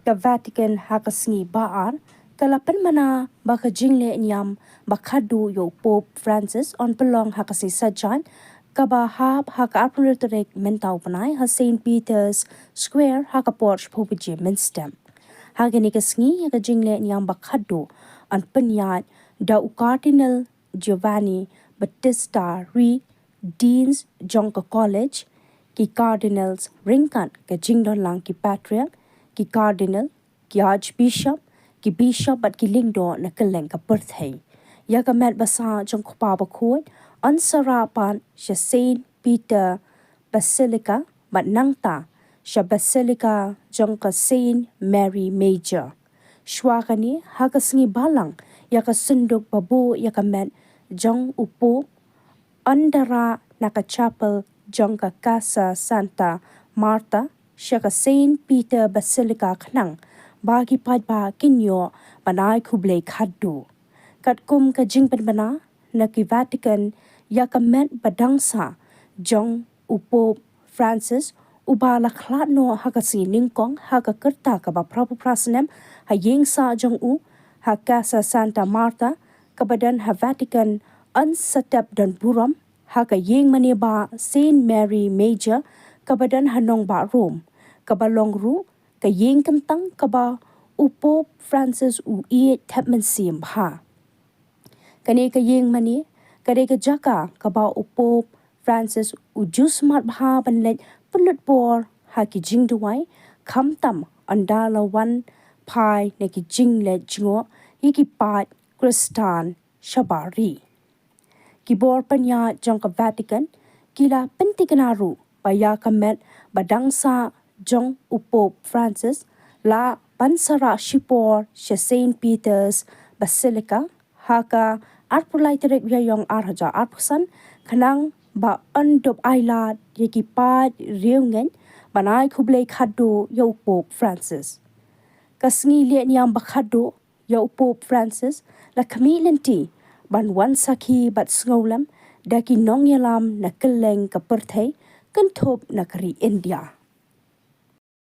ka Vatican hakasngi baar kalapan mana baka jinglehniam khatduh yo Pope Francis on pelong hakasi Saitjaiñ kaba hab haka apologetic mentau panai ha St. Peter's Square haka porch popiji minstem hagani kasngi haka jinglehniam khatduh on penyat da Cardinal Giovanni Battista Re Deans Jonka College ki Cardinals ringkan ke jingdon lang ki Patriarch ki Cardinal ki Archbishop ki Bishop at ki lingdo na keleng ka birthday ya ka met basa jong kupa bakut on sarapan siya Saint Peter Basilica bat nangta siya Basilica jong ka Saint Mary Major shwakani hakasngi balang ya ka sunduk babu ya ka met jong upo andara naka chapel jong ka Casa Santa Marta siya ka Saint Peter Basilica khnang bagi padba kinyo panay kublay khatduh katkum ka jingpen bana na ki Vatican ya ka met badangsa jong upo Francis ubala khlatno hakasi ningkong haka kerta ka ba prabu prasnem ha yengsa jong u ha Casa Santa Marta kabadan ha Vatican unsatap dan buram haka yeng maniba Saint Mary Major kabadan hanong ba Rome kabalong ru ka yeng kentang kaba upo Francis u tapman sim ha kane ka yeng mani kade ka jaka kaba upo Francis u jusmat bha banlet pulut bor ha ki jingduai kamtam andala wan pai ne ki jinglet jingo yiki pat Kristan Shabari Kibor panya jong ka Vatican kila pentikanaru paya kamet badangsa jong upo Francis la pansara shipor she Saint Peter's Basilica haka arpulaitere yong arhaja arpusan kanang ba andop ailat yeki pat reungen banai kublay khatduh yo Pope Francis kasngi lehniam khatduh yo Pope Francis la kamilenti ban wan saki bat sngolam daki nongyalam na keleng ka perthai kentop na kari India